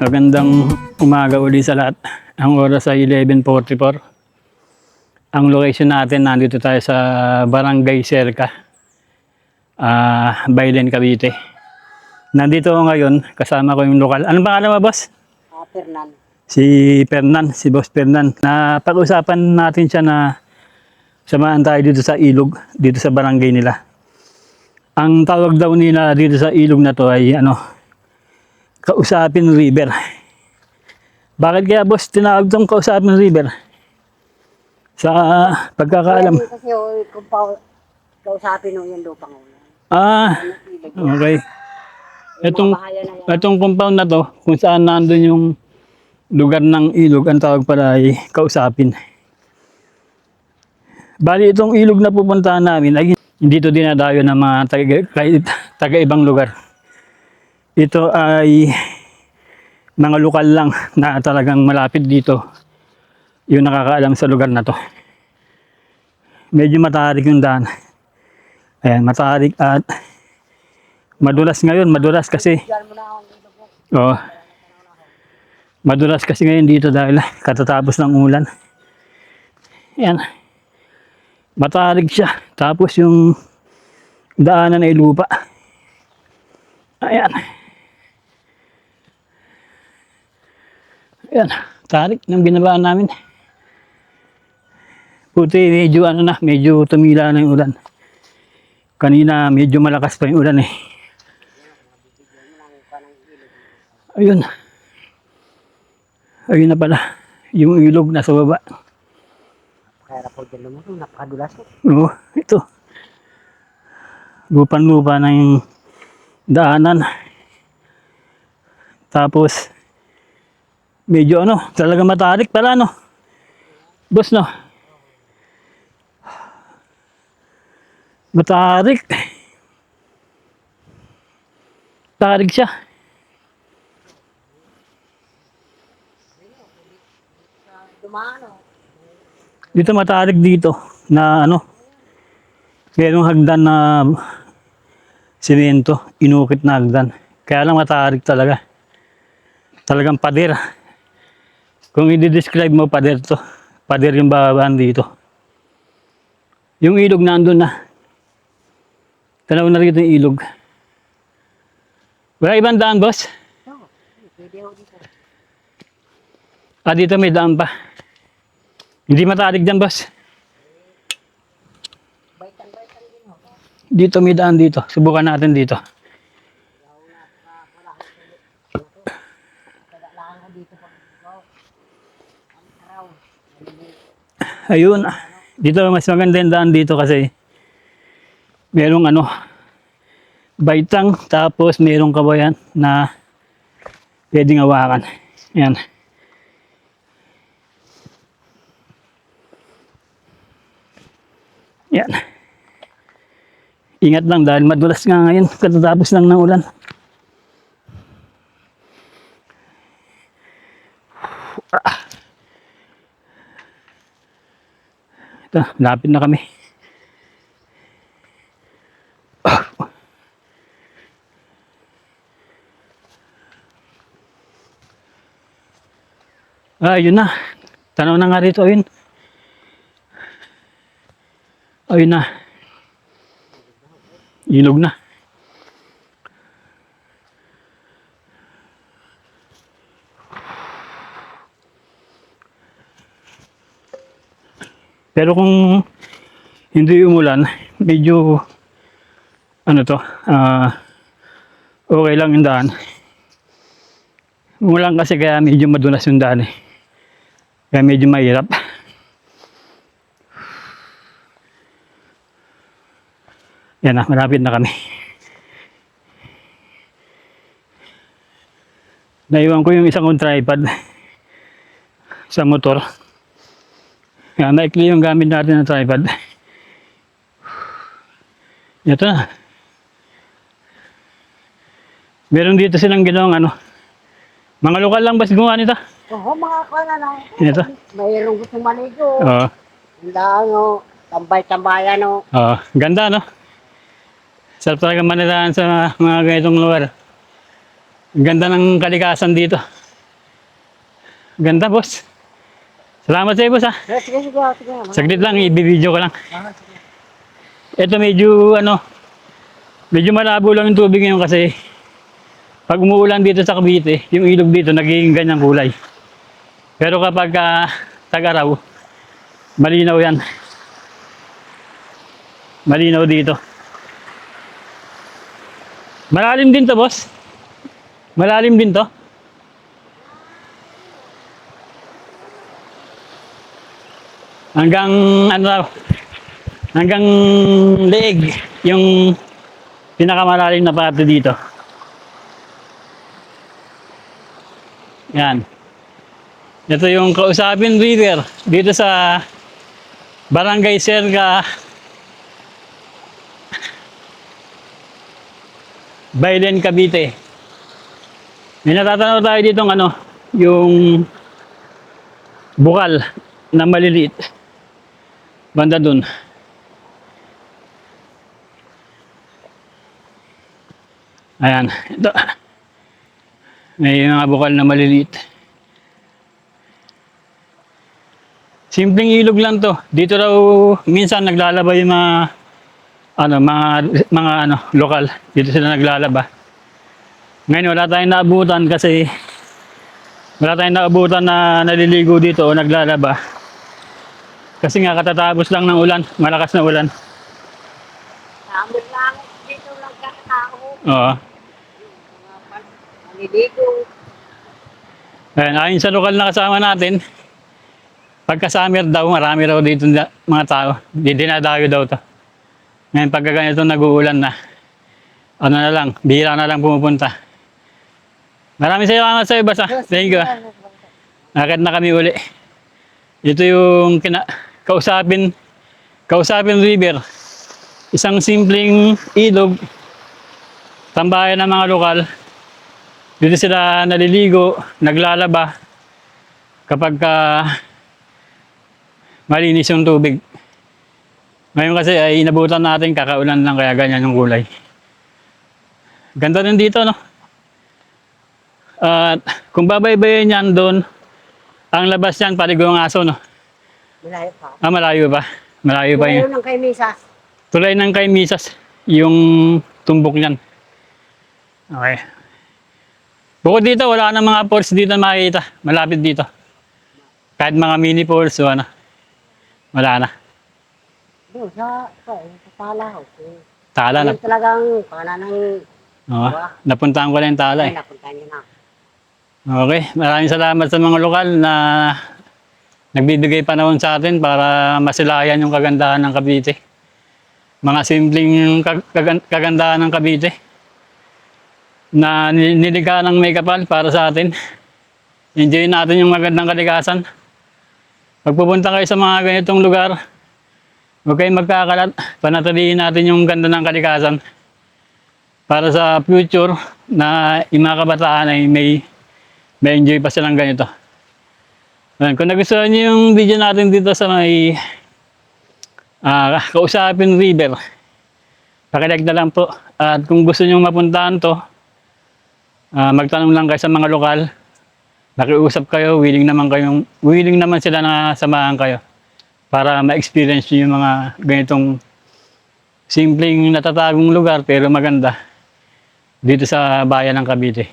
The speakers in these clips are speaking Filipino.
Magandang umaga uli sa lahat. Ang oras ay 11:44. Ang location natin, nandito tayo sa Barangay Serca, Bailen, Cavite. Nandito ako ngayon, kasama ko yung lokal. Anong pangalan mo, boss? Fernan. Si Boss Fernan. Napag-usapan natin siya na samahan tayo dito sa ilog, dito sa barangay nila. Ang tawag daw nila dito sa ilog na to ay Kausapin River. Bakit kaya, boss, tinawag itong Kausapin River? Sa pagkakaalam. Kasi kung kausapin nung yung lupang ulan. Okay. Mga bahayan na yan. Itong compound na to, kung saan nandun yung lugar ng ilog, ang tawag pala ay Kausapin. Bali, itong ilog na pupuntahan namin ay hindi to dinadayo ng mga taga-ibang lugar. Ito ay mga lokal lang na talagang malapit dito yung nakakaalam sa lugar na to. Medyo matarik yung daan. Ayan, matarik at madulas ngayon. Madulas kasi. Diyan mo na akong ilog mo. Oh. Madulas kasi ngayon dito dahil katatapos ng ulan. Ayan. Matarik siya. Tapos yung daanan ay lupa. Ayan. Ayan. Tarik ng binabaan namin. Puti, medyo tumila na yung ulan. Kanina medyo malakas pa yung ulan eh. Ayun. Ayun na pala. Yung ilog nasa baba. Kaya po dyan lumutong, napakadulas ko. Oo, ito. Lupan-lupa na yung daanan. Tapos, medyo talaga matarik pala Boss Matarik. Tarik siya. Dumano. Dito matarik dito na merong hagdan na simento, inukit na hagdan. Kaya lang matarik talaga. Talagang pader. Kung i-describe mo, pader to. Pader yung babaan dito. Yung ilog nandun na. Tanaw na rito yung ilog. Wala ibang daan, boss? Oo, pwede ako dito. Dito may daan pa. Hindi matarik dyan, boss. Baitan din ako. Dito may daan dito. Subukan natin dito. Kailangan ko dito pag ang araw. Ayun. Dito mas maganda yung daan dito kasi merong baitang, tapos merong kabayan na pwedeng hawakan. Yan. Yan. Ingat lang dahil madulas nga ngayon katatapos lang ng ulan. Ito, lapit na kami. Yun na. Tanaw na nga rito, ayun. Ayun na. Ilog na. Pero kung hindi umulan, medyo okay lang yung daan. Umulan kasi kaya medyo madulas yung daan eh. Kaya medyo mahirap. Yan na, malapit na kami. Naiwan ko yung isang kong tripod sa motor. Yan, naikli yung gamit natin ng tripod. Ito na. Meron dito silang ginawang mga lokal lang ba gumawa nito? Oo, mga kala na. Ito. Mayroong gusto maligo. Oo. Handa tambay-tambayan Ganda Sarap talaga manirahan sa mga ganitong lugar. Ang ganda ng kalikasan dito. Ganda, boss. Salamat sa iyo, boss, ha. Sige, sige, sige. Saglit lang, i-video ko lang. Sige. Ito medyo, medyo malabo lang yung tubig ngayon kasi pag umuulan dito sa Cavite, yung ilog dito nagiging ganyang kulay. Pero kapag tag-araw, malinaw yan. Malinaw dito. Malalim din to, boss. Malalim din to. Hanggang hanggang leeg yung pinakamalalim na parte dito. Yan. Ito yung Kausapin River dito sa Barangay Serga, Bailen, Cavite. May natatanaw tayo dito yung bukal na maliliit. Banda dun. Ayan. Ito. May mga bukal na maliliit. Simpleng ilog lang to. Dito raw minsan naglalaba yung mga lokal. Dito sila naglalaba. Ngayon wala tayong naabutan kasi wala tayong naabutan na naliligo dito o naglalaba. Kasi nga katatapos lang ng ulan, malakas na ulan. Samot lang dito lang kakatao. Oo. Maliligo. Ayan, ayon sa lokal na kasama natin, pagka summer daw, marami raw dito mga tao. Dinadayo daw to. Ngayon pagka ganito nag-uulan na, na lang, bihira na lang pumupunta. Maraming salamat sa iyo, Basa. Thank you. Nakit na kami uli. Ito yung Kausapin River. Isang simpleng ilog, tambayan ng mga lokal. Dito sila naliligo, naglalaba kapag malinis yung tubig. Ngayon kasi ay inabutan natin, kakaulan lang kaya ganyan yung kulay. Ganda rin dito, no? At kung babaybayin yan doon, ang labas yan, Paligong Aso, no? Malayo pa. Malayo pa. Malayo pa yun. Malayo ng kay Misas. Tulay ng kay Misas, yung tumbok niyan. Okay. Bukod dito, wala nang mga falls dito na makikita. Malapit dito. Kahit mga mini falls o wala na. Doon sa Tala. Tala na. Ayun talagang pananang Oo, napuntahan ko lang yung Tala eh. napunta niyo na. Okay, maraming salamat sa mga lokal na nagbibigay panahon sa atin para masilayan yung kagandahan ng Cavite. Mga simpleng kagandahan ng Cavite na nilikha ng may kapal para sa atin. Enjoy natin yung magandang kalikasan. Pag pupunta kayo sa mga ganitong lugar, huwag kayong magkakalat. Panatilihin natin yung ganda ng kalikasan para sa future na yung mga kabataan ay may enjoy pa silang ganito. Kung nagustuhan niyo yung video natin dito sa may Kausapin River, pakilike na lang po. At kung gusto niyo mapuntahan to, magtanong lang kayo sa mga lokal. Nakiusap kayo, willing naman sila na samahan kayo para ma-experience niyo yung mga ganitong simpleng natatagong lugar pero maganda dito sa bayan ng Cavite.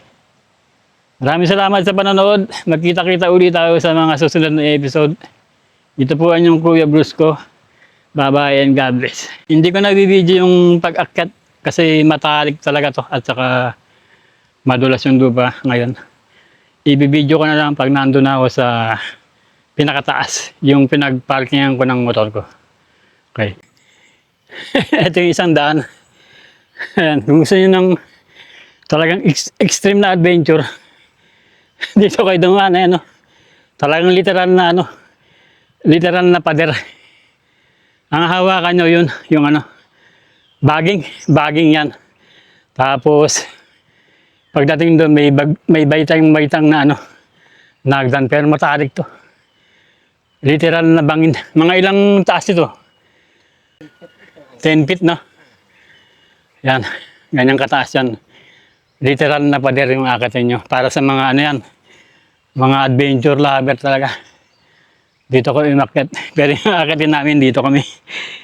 Maraming salamat sa panonood. Magkita-kita ulit tayo sa mga susunod na episode. Ito po ang yung Kuya Brusco. Bye-bye and God bless. Hindi ko nabibideo yung pag-akyat kasi matalik talaga to at saka madulas yung lupa ngayon. Ibibideo ko na lang pag nandun na ako sa pinakataas, yung pinag-parkingan ko ng motor ko. Okay. Ito yung isang daan. Ayan, kung gusto nyo ng talagang extreme na adventure, dito kayo dumaan, talagang literal na pader. Ang hawakan nyo yun, yung baging yan. Tapos, pagdating doon, may baitang na nagdan, pero matarik to. Literal na bangin. Mga ilang taas ito? 10 feet, no? Yan, ganyang kataas yan. Literal na pader yung akitin nyo. Para sa mga yan, Mga adventure lover talaga. Dito ko umakyat. Pero yung akitin namin dito kami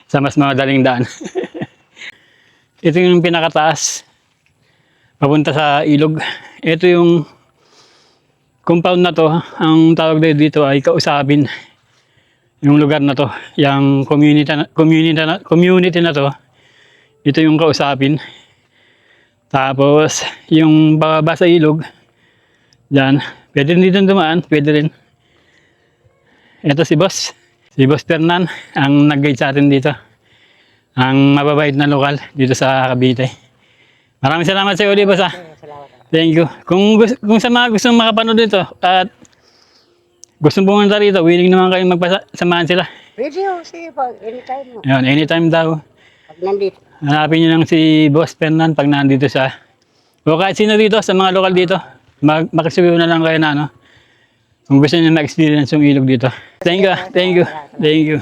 sa mas madaling daan. Ito yung pinakataas. Papunta sa ilog. Ito yung compound na to. Ang tawag dito ay Kausapin. Yung lugar na to. Yung community na to. Ito yung Kausapin. Tapos yung bababa sa ilog. Diyan. Pwede rin dito dumaan. Pwede rin. Ito si Boss. Si Boss Fernan. Ang nag-guide sa atin dito. Ang mababait na lokal dito sa Cavite. Maraming salamat sa iyo, Boss. Salamat. Thank you. Kung sa mga gustong makapanood dito at gustong pumunta rito, willing naman kayong magpasamahan sila. Pwede ho, sige po, anytime mo. Ayun, anytime daw. Pag nandito. Hanapin niyo lang si Boss Fernan pag nandito siya. O kahit sino dito, sa mga lokal dito, makisuyo na lang kayo na, no? Kung gusto niyo na-experience yung ilog dito. Thank you, thank you, thank you.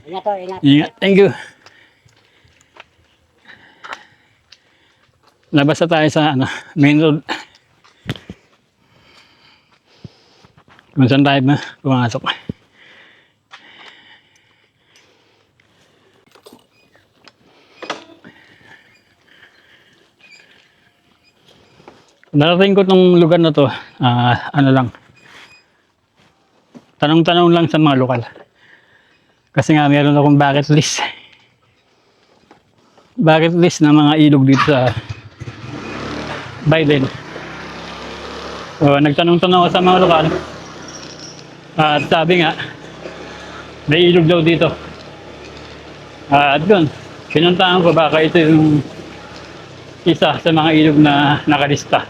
Ingat ho, ingat. Ingat, thank you. Labas na tayo sa main road. Kung saan tayo pumasok. Narating ko tong lugar na to, tanong-tanong lang sa mga lokal. Kasi nga meron akong bucket list. Bucket list ng mga ilog dito sa Bailen. So, nagtanong-tanong ako sa mga lokal. At sabi nga, may ilog daw dito. At doon, pinuntahan ko baka ito yung isa sa mga ilog na nakalista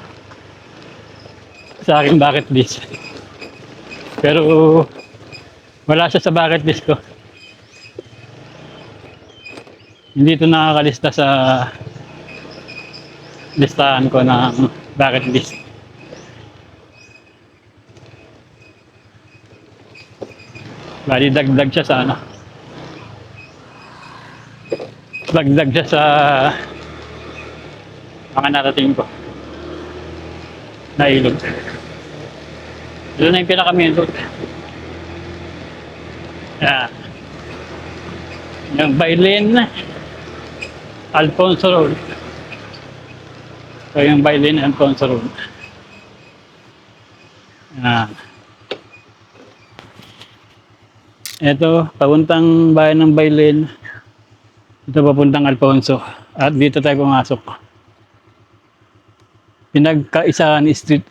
sa aking bucket list. Pero wala siya sa bucket list ko. Hindi ito nakakalista sa listahan ko ng bucket list. Bali dagdag siya sa dagdag siya sa mga narating ko na ilog. Doon na yung pinaka-main road. Yan. Yung Bailen Alfonso Road. So yung Bailen Alfonso Road. Yan. Ito, papuntang bayan ng Bailen. Ito papuntang Alfonso. At dito tayo pumasok. Pinagkaisahan Street.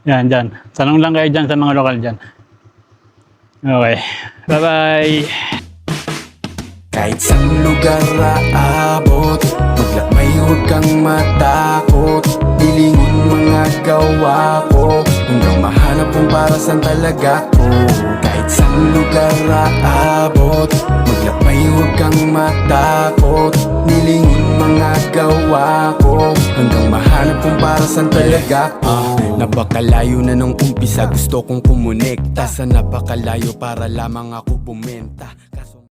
Yan, dyan. Tanong lang kayo dyan sa mga lokal dyan. Okay. Bye-bye. Kahit saan lugar aabot, maglakbay huwag kang matakot. Hilingin mga gawa ko, hanggang mahanap kung para saan talaga ko. Kahit saan lugar aabot, maglakbay huwag kang matakot. Hilingin mga gawa ko, hanggang mahanap kung para saan talaga ko. Napakalayo na nung umpisa, gusto kong kumonekta. Sa napakalayo para lamang ako bumenta.